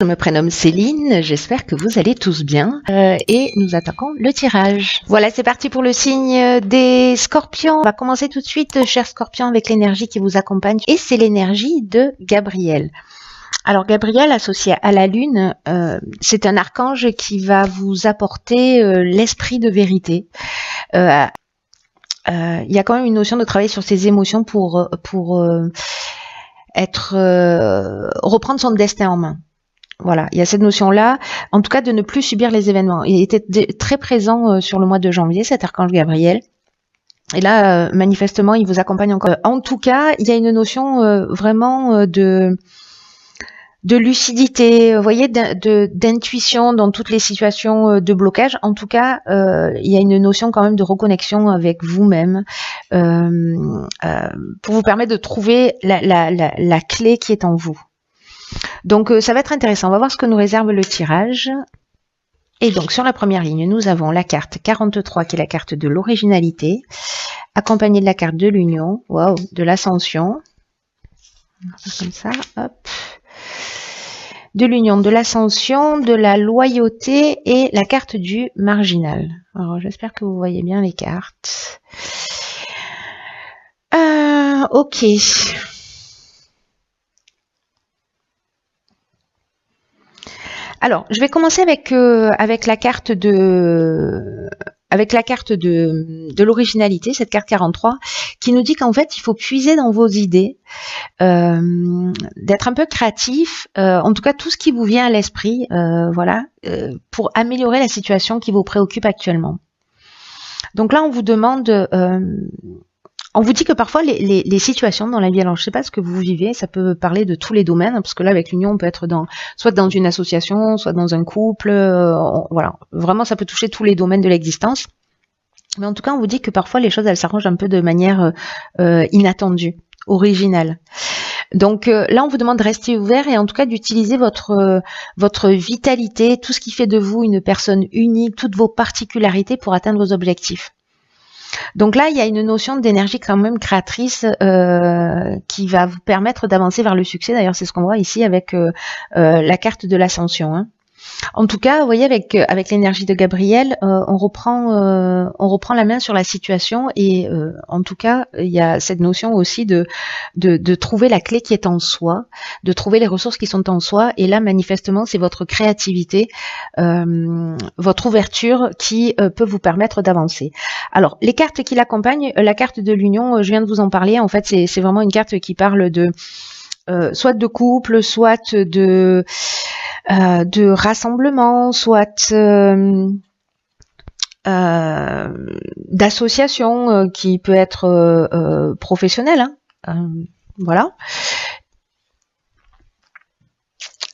Je me prénomme Céline, j'espère que vous allez tous bien et nous attaquons le tirage. Voilà, c'est parti pour le signe des scorpions. On va commencer tout de suite, chers scorpions, avec l'énergie qui vous accompagne et c'est l'énergie de Gabriel. Alors Gabriel, associé à la lune, c'est un archange qui va vous apporter l'esprit de vérité. Il y a quand même une notion de travailler sur ses émotions pour reprendre son destin en main. Voilà, il y a cette notion-là, en tout cas de ne plus subir les événements. Il était très présent sur le mois de janvier, cet archange Gabriel. Et là, manifestement, il vous accompagne encore. En tout cas, il y a une notion vraiment de lucidité, vous voyez, d'intuition dans toutes les situations de blocage. En tout cas, il y a une notion quand même de reconnexion avec vous-même pour vous permettre de trouver la clé qui est en vous. Donc ça va être intéressant, on va voir ce que nous réserve le tirage. Et donc sur la première ligne, nous avons la carte 43 qui est la carte de l'originalité, accompagnée de la carte de l'union, waouh, de l'ascension, comme ça, hop, de l'union, de l'ascension, de la loyauté et la carte du marginal. Alors j'espère que vous voyez bien les cartes. Ok. Alors, je vais commencer avec la carte de l'originalité, cette carte 43, qui nous dit qu'en fait, il faut puiser dans vos idées, d'être un peu créatif, en tout cas tout ce qui vous vient à l'esprit, voilà, pour améliorer la situation qui vous préoccupe actuellement. Donc là, on vous demande... on vous dit que parfois les situations dans la vie, alors je ne sais pas ce que vous vivez, ça peut parler de tous les domaines, parce que là avec l'union on peut être soit dans une association, soit dans un couple, voilà, vraiment ça peut toucher tous les domaines de l'existence. Mais en tout cas on vous dit que parfois les choses elles s'arrangent un peu de manière inattendue, originale. Donc là on vous demande de rester ouvert et en tout cas d'utiliser votre vitalité, tout ce qui fait de vous une personne unique, toutes vos particularités pour atteindre vos objectifs. Donc là, il y a une notion d'énergie quand même créatrice qui va vous permettre d'avancer vers le succès. D'ailleurs, c'est ce qu'on voit ici avec la carte de l'ascension. Hein. En tout cas, vous voyez, avec l'énergie de Gabriel, on reprend la main sur la situation et en tout cas, il y a cette notion aussi de trouver la clé qui est en soi, de trouver les ressources qui sont en soi. Et là, manifestement, c'est votre créativité, votre ouverture qui peut vous permettre d'avancer. Alors, les cartes qui l'accompagnent, la carte de l'union, je viens de vous en parler. En fait, c'est vraiment une carte qui parle de soit de couple, soit de rassemblement, soit d'association qui peut être professionnelle. Hein. Voilà.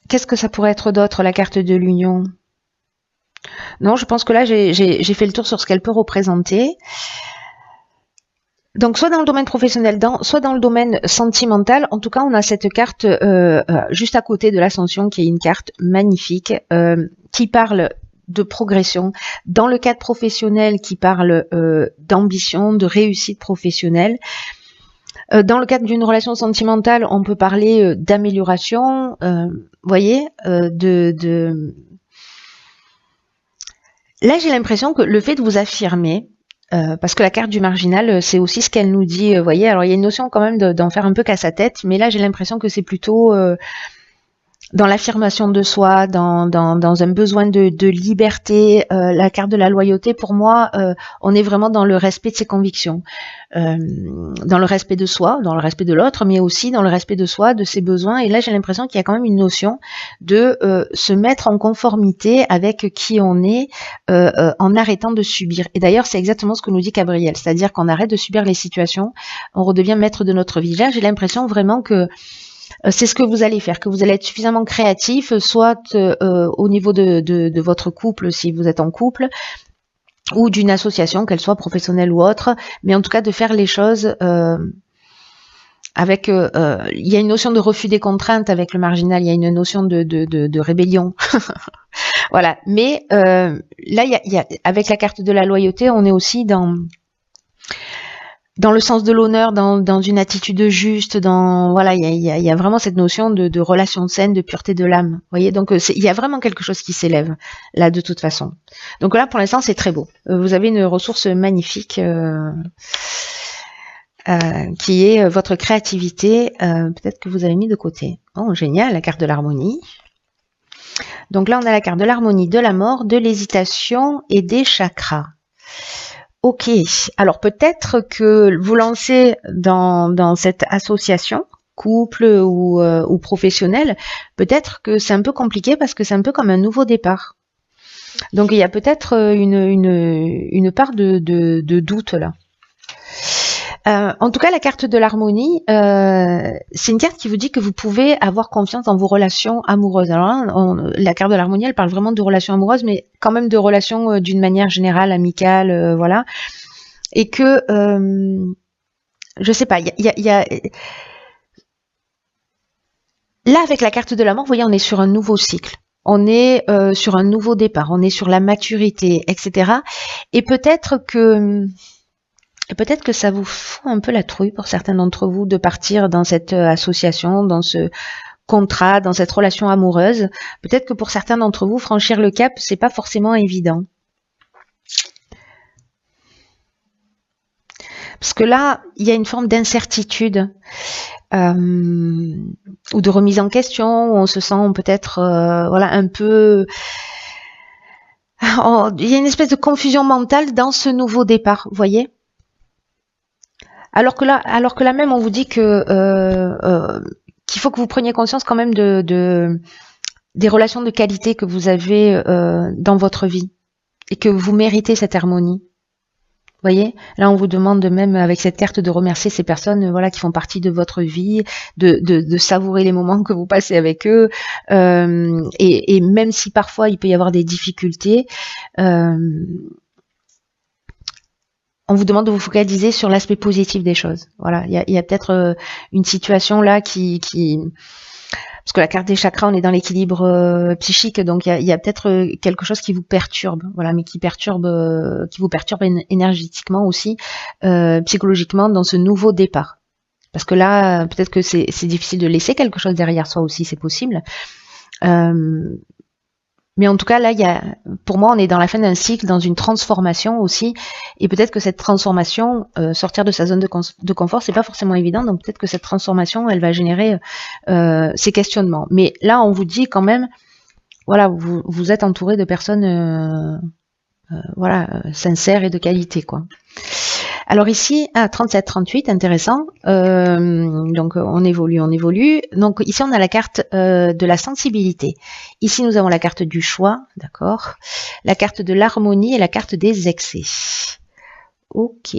Qu'est-ce que ça pourrait être d'autre, la carte de l'union? Non, je pense que là, j'ai fait le tour sur ce qu'elle peut représenter. Donc, soit dans le domaine professionnel, soit dans le domaine sentimental. En tout cas, on a cette carte juste à côté de l'ascension, qui est une carte magnifique, qui parle de progression. Dans le cadre professionnel, qui parle d'ambition, de réussite professionnelle. Dans le cadre d'une relation sentimentale, on peut parler d'amélioration, voyez, Là, j'ai l'impression que le fait de vous affirmer, parce que la carte du marginal, c'est aussi ce qu'elle nous dit, vous voyez, alors il y a une notion quand même d'en faire un peu qu'à sa tête, mais là j'ai l'impression que c'est plutôt dans l'affirmation de soi, dans un besoin de liberté, la carte de la loyauté, pour moi, on est vraiment dans le respect de ses convictions, dans le respect de soi, dans le respect de l'autre, mais aussi dans le respect de soi, de ses besoins, et là j'ai l'impression qu'il y a quand même une notion de se mettre en conformité avec qui on est, en arrêtant de subir. Et d'ailleurs c'est exactement ce que nous dit Gabriel, c'est-à-dire qu'on arrête de subir les situations, on redevient maître de notre vie. Là j'ai l'impression vraiment que c'est ce que vous allez faire, que vous allez être suffisamment créatif, soit au niveau de votre couple, si vous êtes en couple, ou d'une association, qu'elle soit professionnelle ou autre, mais en tout cas de faire les choses avec... il y a une notion de refus des contraintes avec le marginal, il y a une notion de rébellion. Voilà, mais là, avec la carte de la loyauté, on est aussi dans dans le sens de l'honneur, dans une attitude juste, voilà, il y a vraiment cette notion de relation saine, de pureté de l'âme. Vous voyez, donc il y a vraiment quelque chose qui s'élève là de toute façon. Donc là, pour l'instant, c'est très beau. Vous avez une ressource magnifique qui est votre créativité. Peut-être que vous avez mis de côté. Oh, génial, la carte de l'harmonie. Donc là, on a la carte de l'harmonie, de la mort, de l'hésitation et des chakras. Ok, alors peut-être que vous lancez dans cette association, couple ou professionnelle, peut-être que c'est un peu compliqué parce que c'est un peu comme un nouveau départ. Donc il y a peut-être une part de doute là. En tout cas, la carte de l'harmonie, c'est une carte qui vous dit que vous pouvez avoir confiance dans vos relations amoureuses. Alors là, la carte de l'harmonie, elle parle vraiment de relations amoureuses, mais quand même de relations d'une manière générale, amicale, voilà. Et que, je sais pas, il y a... Là, avec la carte de la mort, vous voyez, on est sur un nouveau cycle. On est sur un nouveau départ, on est sur la maturité, etc. Et peut-être que ça vous fout un peu la trouille pour certains d'entre vous de partir dans cette association, dans ce contrat, dans cette relation amoureuse. Peut-être que pour certains d'entre vous, franchir le cap, c'est pas forcément évident. Parce que là, il y a une forme d'incertitude ou de remise en question, où on se sent peut-être voilà, un peu... Il y a une espèce de confusion mentale dans ce nouveau départ, vous voyez ? Alors que là même, on vous dit que qu'il faut que vous preniez conscience quand même des relations de qualité que vous avez dans votre vie et que vous méritez cette harmonie. Vous voyez, là on vous demande même avec cette carte de remercier ces personnes voilà qui font partie de votre vie, de savourer les moments que vous passez avec eux et même si parfois il peut y avoir des difficultés. On vous demande de vous focaliser sur l'aspect positif des choses. Voilà, il y a peut-être une situation là qui parce que la carte des chakras, on est dans l'équilibre psychique, donc il y a peut-être quelque chose qui vous perturbe, voilà, mais qui vous perturbe énergétiquement aussi, psychologiquement dans ce nouveau départ. Parce que là, peut-être que c'est difficile de laisser quelque chose derrière soi aussi, c'est possible. Mais en tout cas, là, pour moi, on est dans la fin d'un cycle, dans une transformation aussi. Et peut-être que cette transformation, sortir de sa zone de confort, c'est pas forcément évident. Donc peut-être que cette transformation, elle va générer ces questionnements. Mais là, on vous dit quand même, voilà, vous êtes entouré de personnes, voilà, sincères et de qualité, quoi. Alors ici, 37-38, intéressant. Donc on évolue. Donc ici on a la carte de la sensibilité. Ici nous avons la carte du choix, d'accord. La carte de l'harmonie et la carte des excès. Ok.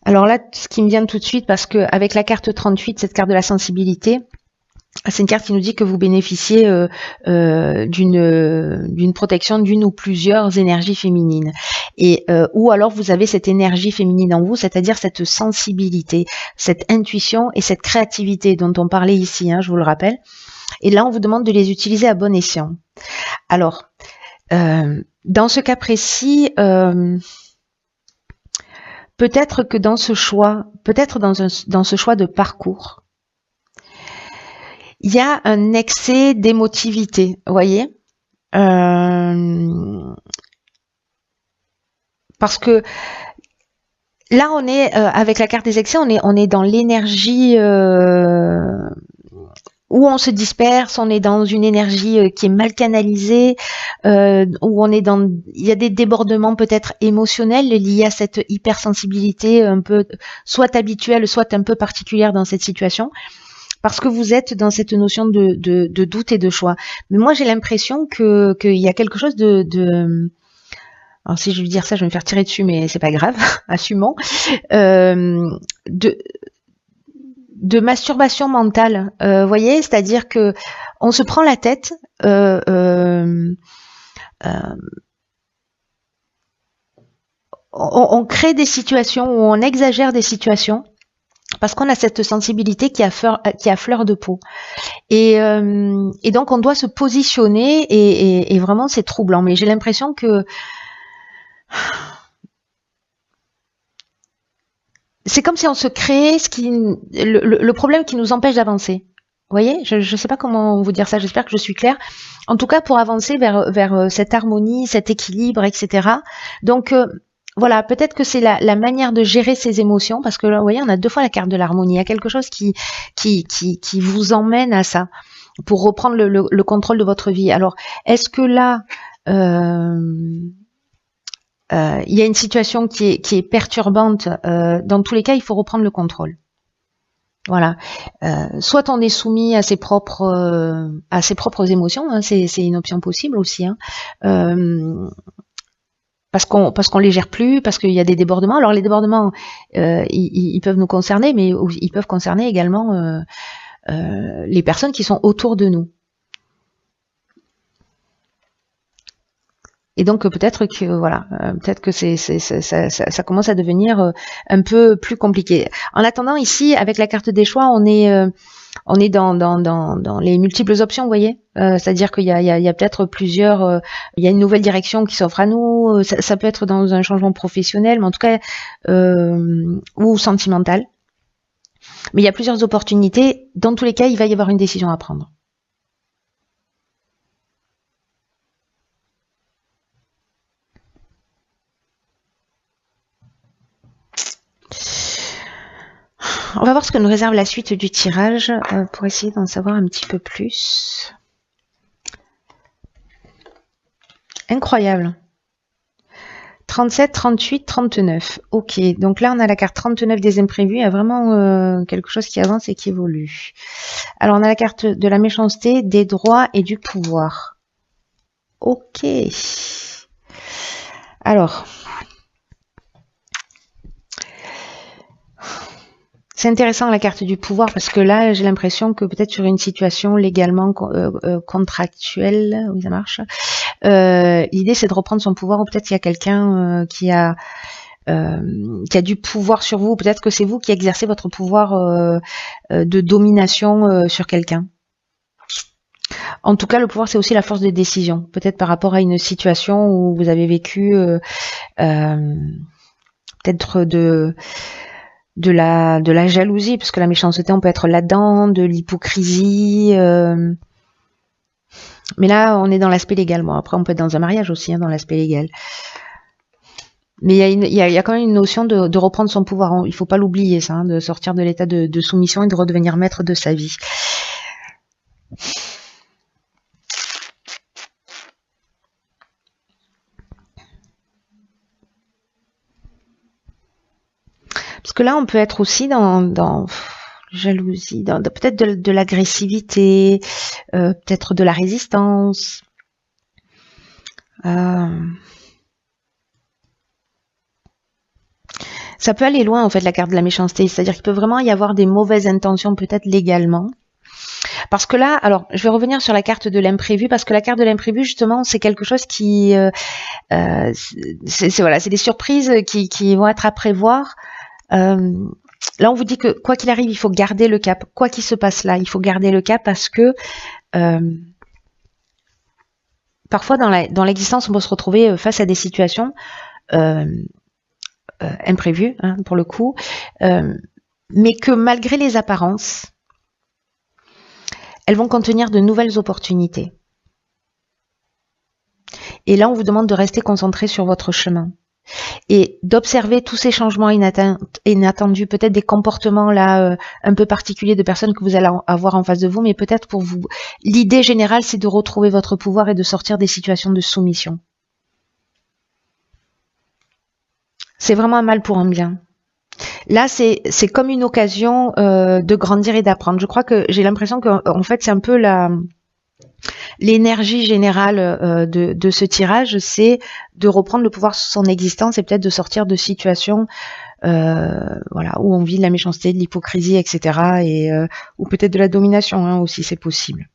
Alors là, ce qui me vient tout de suite, parce que avec la carte 38, cette carte de la sensibilité, c'est une carte qui nous dit que vous bénéficiez d'une protection d'une ou plusieurs énergies féminines. Et ou alors vous avez cette énergie féminine en vous, c'est-à-dire cette sensibilité, cette intuition et cette créativité dont on parlait ici, hein, je vous le rappelle. Et là, on vous demande de les utiliser à bon escient. Alors, dans ce cas précis, peut-être que dans ce choix, dans ce choix de parcours, il y a un excès d'émotivité, vous voyez, parce que là on est avec la carte des excès, on est dans l'énergie où on se disperse, on est dans une énergie qui est mal canalisée, où il y a des débordements peut-être émotionnels liés à cette hypersensibilité un peu soit habituelle, soit un peu particulière dans cette situation. Parce que vous êtes dans cette notion de doute et de choix. Mais moi, j'ai l'impression qu'il y a quelque chose alors si je veux dire ça, je vais me faire tirer dessus, mais c'est pas grave, assumons. De masturbation mentale, voyez, c'est-à-dire que on se prend la tête. On crée des situations où on exagère des situations. Parce qu'on a cette sensibilité qui a fleur de peau. Et donc, on doit se positionner et vraiment, c'est troublant. Mais j'ai l'impression que c'est comme si on se créait le problème qui nous empêche d'avancer. Vous voyez, je ne sais pas comment vous dire ça, j'espère que je suis claire. En tout cas, pour avancer vers cette harmonie, cet équilibre, etc. Donc, voilà, peut-être que c'est la manière de gérer ses émotions, parce que là, vous voyez, on a 2 fois la carte de l'harmonie. Il y a quelque chose qui vous emmène à ça, pour reprendre le contrôle de votre vie. Alors, est-ce que là, il y a une situation qui est perturbante? Dans tous les cas, il faut reprendre le contrôle. Voilà. Soit on est soumis à ses propres émotions, hein, c'est une option possible aussi, hein. Parce qu'on les gère plus, parce qu'il y a des débordements. Alors les débordements, ils peuvent nous concerner, mais ils peuvent concerner également les personnes qui sont autour de nous. Et donc peut-être que voilà, peut-être que ça commence à devenir un peu plus compliqué. En attendant, ici, avec la carte des choix, on est dans les multiples options, vous voyez. C'est-à-dire qu'il y a peut-être plusieurs, il y a une nouvelle direction qui s'offre à nous. Ça peut être dans un changement professionnel, mais en tout cas ou sentimental. Mais il y a plusieurs opportunités. Dans tous les cas, il va y avoir une décision à prendre. On va voir ce que nous réserve la suite du tirage pour essayer d'en savoir un petit peu plus. Incroyable. 37, 38, 39. Ok, donc là on a la carte 39 des imprévus. Il y a vraiment quelque chose qui avance et qui évolue. Alors on a la carte de la méchanceté, des droits et du pouvoir. Ok. Alors... c'est intéressant la carte du pouvoir parce que là j'ai l'impression que peut-être sur une situation légalement contractuelle, oui ça marche, l'idée c'est de reprendre son pouvoir, ou peut-être il y a quelqu'un qui a du pouvoir sur vous, peut-être que c'est vous qui exercez votre pouvoir de domination sur quelqu'un. En tout cas le pouvoir c'est aussi la force de décision, peut-être par rapport à une situation où vous avez vécu peut-être de la jalousie, parce que la méchanceté on peut être là-dedans, de l'hypocrisie, mais là on est dans l'aspect légal. Bon, après on peut être dans un mariage aussi, hein, dans l'aspect légal, mais il y a quand même une notion de reprendre son pouvoir, il faut pas l'oublier ça, hein, de sortir de l'état de soumission et de redevenir maître de sa vie. Parce que là on peut être aussi dans jalousie, peut-être de l'agressivité, peut-être de la résistance. Ça peut aller loin en fait la carte de la méchanceté, c'est-à-dire qu'il peut vraiment y avoir des mauvaises intentions peut-être légalement. Parce que là, alors je vais revenir sur la carte de l'imprévu, parce que la carte de l'imprévu justement c'est quelque chose qui, c'est des surprises qui vont être à prévoir. Là on vous dit que quoi qu'il arrive il faut garder le cap, quoi qu'il se passe là il faut garder le cap, parce que parfois dans l'existence on peut se retrouver face à des situations imprévues, hein, pour le coup, mais que malgré les apparences elles vont contenir de nouvelles opportunités. Et là on vous demande de rester concentré sur votre chemin et d'observer tous ces changements inattendus, peut-être des comportements là un peu particuliers de personnes que vous allez avoir en face de vous, mais peut-être pour vous, l'idée générale c'est de retrouver votre pouvoir et de sortir des situations de soumission. C'est vraiment un mal pour un bien. Là c'est comme une occasion de grandir et d'apprendre. Je crois que j'ai l'impression que en fait c'est un peu l'énergie générale de ce tirage, c'est de reprendre le pouvoir sur son existence et peut-être de sortir de situations voilà, où on vit de la méchanceté, de l'hypocrisie, etc. Ou peut-être de la domination, hein, aussi, c'est possible.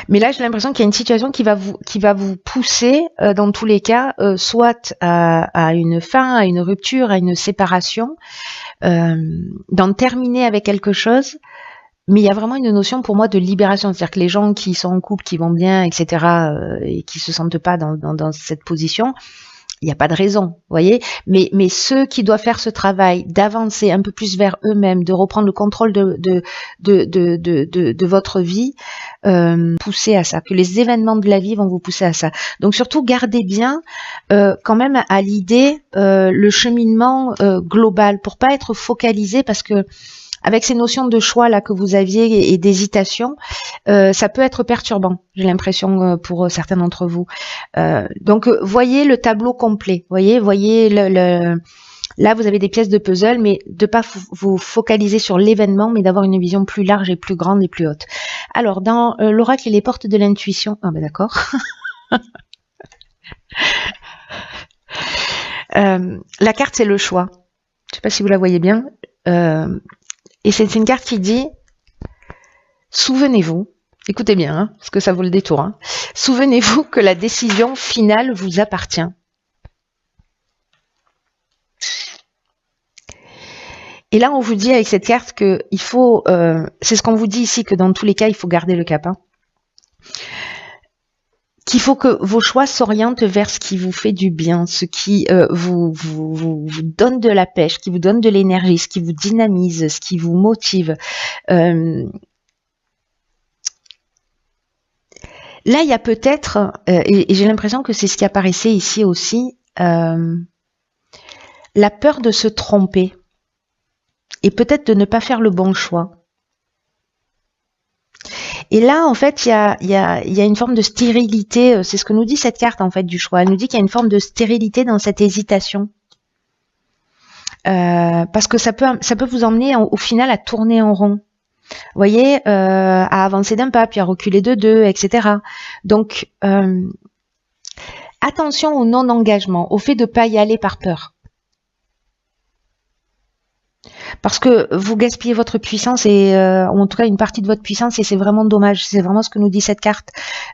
Mais là, j'ai l'impression qu'il y a une situation qui va vous pousser, dans tous les cas, soit à une fin, à une rupture, à une séparation, d'en terminer avec quelque chose. Mais il y a vraiment une notion pour moi de libération, c'est-à-dire que les gens qui sont en couple, qui vont bien, etc., et qui se sentent pas dans cette position, il n'y a pas de raison, vous voyez. Mais ceux qui doivent faire ce travail d'avancer un peu plus vers eux-mêmes, de reprendre le contrôle de votre vie, pousser à ça, que les événements de la vie vont vous pousser à ça. Donc surtout, gardez bien quand même à l'idée le cheminement global, pour pas être focalisé, parce que avec ces notions de choix là que vous aviez et d'hésitation, ça peut être perturbant, j'ai l'impression, pour certains d'entre vous. Donc voyez le tableau complet, voyez là vous avez des pièces de puzzle, mais de pas vous focaliser sur l'événement, mais d'avoir une vision plus large et plus grande et plus haute. Alors dans l'oracle et les portes de l'intuition, ah ben d'accord. La carte c'est le choix. Je sais pas si vous la voyez bien. Et c'est une carte qui dit, souvenez-vous, écoutez bien, hein, parce que ça vaut le détour, hein, souvenez-vous que la décision finale vous appartient. Et là, on vous dit avec cette carte que il faut, c'est ce qu'on vous dit ici, que dans tous les cas, il faut garder le cap, hein, qu'il faut que vos choix s'orientent vers ce qui vous fait du bien, ce qui vous donne de la pêche, qui vous donne de l'énergie, ce qui vous dynamise, ce qui vous motive. Là, il y a peut-être, et j'ai l'impression que c'est ce qui apparaissait ici aussi, la peur de se tromper et peut-être de ne pas faire le bon choix. Et là, en fait, il y a une forme de stérilité. C'est ce que nous dit cette carte, en fait, du choix. Elle nous dit qu'il y a une forme de stérilité dans cette hésitation. Parce que ça peut vous emmener, au final, à tourner en rond. Vous voyez, à avancer d'un pas, puis à reculer de deux, etc. Donc, attention au non-engagement, au fait de ne pas y aller par peur. Parce que vous gaspillez votre puissance, et en tout cas une partie de votre puissance, et c'est vraiment dommage. C'est vraiment ce que nous dit cette carte.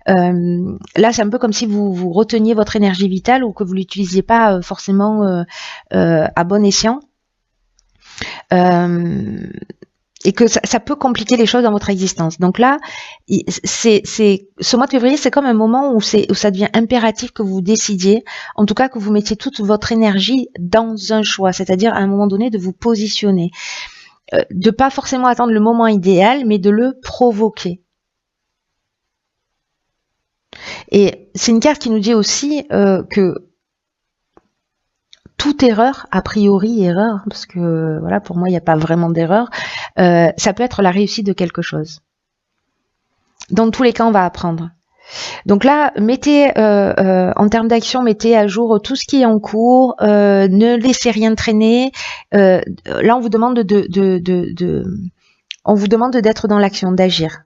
Là, c'est un peu comme si vous reteniez votre énergie vitale, ou que vous l'utilisiez pas forcément à bon escient. Et que ça peut compliquer les choses dans votre existence. Donc là, ce mois de février, c'est comme un moment où ça devient impératif que vous décidiez, en tout cas que vous mettiez toute votre énergie dans un choix, c'est-à-dire à un moment donné de vous positionner, de pas forcément attendre le moment idéal, mais de le provoquer. Et c'est une carte qui nous dit aussi que toute erreur, a priori erreur, parce que voilà, pour moi il n'y a pas vraiment d'erreur, ça peut être la réussite de quelque chose. Dans tous les cas, on va apprendre. Donc là, mettez en termes d'action, mettez à jour tout ce qui est en cours, ne laissez rien traîner. Là, on vous demande d'être dans l'action, d'agir.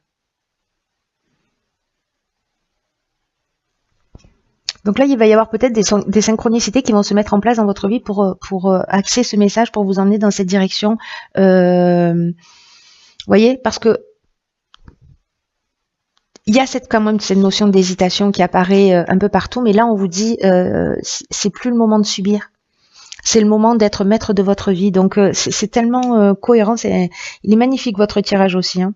Donc là, il va y avoir peut-être des synchronicités qui vont se mettre en place dans votre vie pour axer ce message, pour vous emmener dans cette direction. Vous voyez, parce que il y a quand même cette notion d'hésitation qui apparaît un peu partout, mais là, on vous dit, c'est plus le moment de subir. C'est le moment d'être maître de votre vie. Donc, c'est tellement cohérent. Il est magnifique, votre tirage aussi, hein.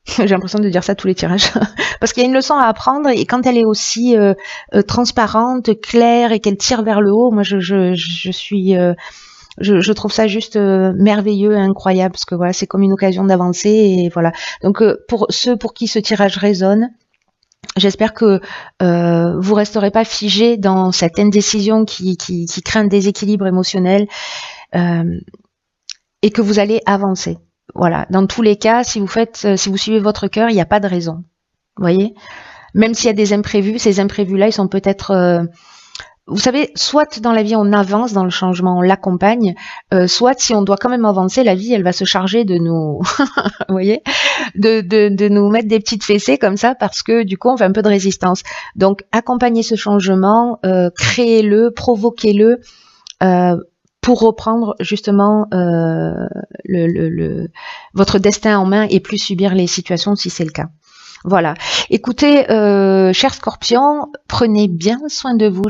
J'ai l'impression de dire ça tous les tirages. Parce qu'il y a une leçon à apprendre, et quand elle est aussi transparente, claire, et qu'elle tire vers le haut, moi je trouve ça juste merveilleux, incroyable, parce que voilà, c'est comme une occasion d'avancer, et voilà. Donc pour ceux pour qui ce tirage résonne, j'espère que vous resterez pas figés dans cette indécision qui crée un déséquilibre émotionnel, et que vous allez avancer. Voilà, dans tous les cas, si vous suivez votre cœur, il n'y a pas de raison. Vous voyez, même s'il y a des imprévus, ces imprévus-là, ils sont peut-être, vous savez, soit dans la vie on avance dans le changement, on l'accompagne, soit si on doit quand même avancer, la vie, elle va se charger de nous, vous voyez, de nous mettre des petites fessées comme ça, parce que du coup, on fait un peu de résistance. Donc, accompagnez ce changement, créez-le, provoquez-le. Pour reprendre justement votre destin en main, et plus subir les situations si c'est le cas. Voilà. Écoutez, chers scorpions, prenez bien soin de vous.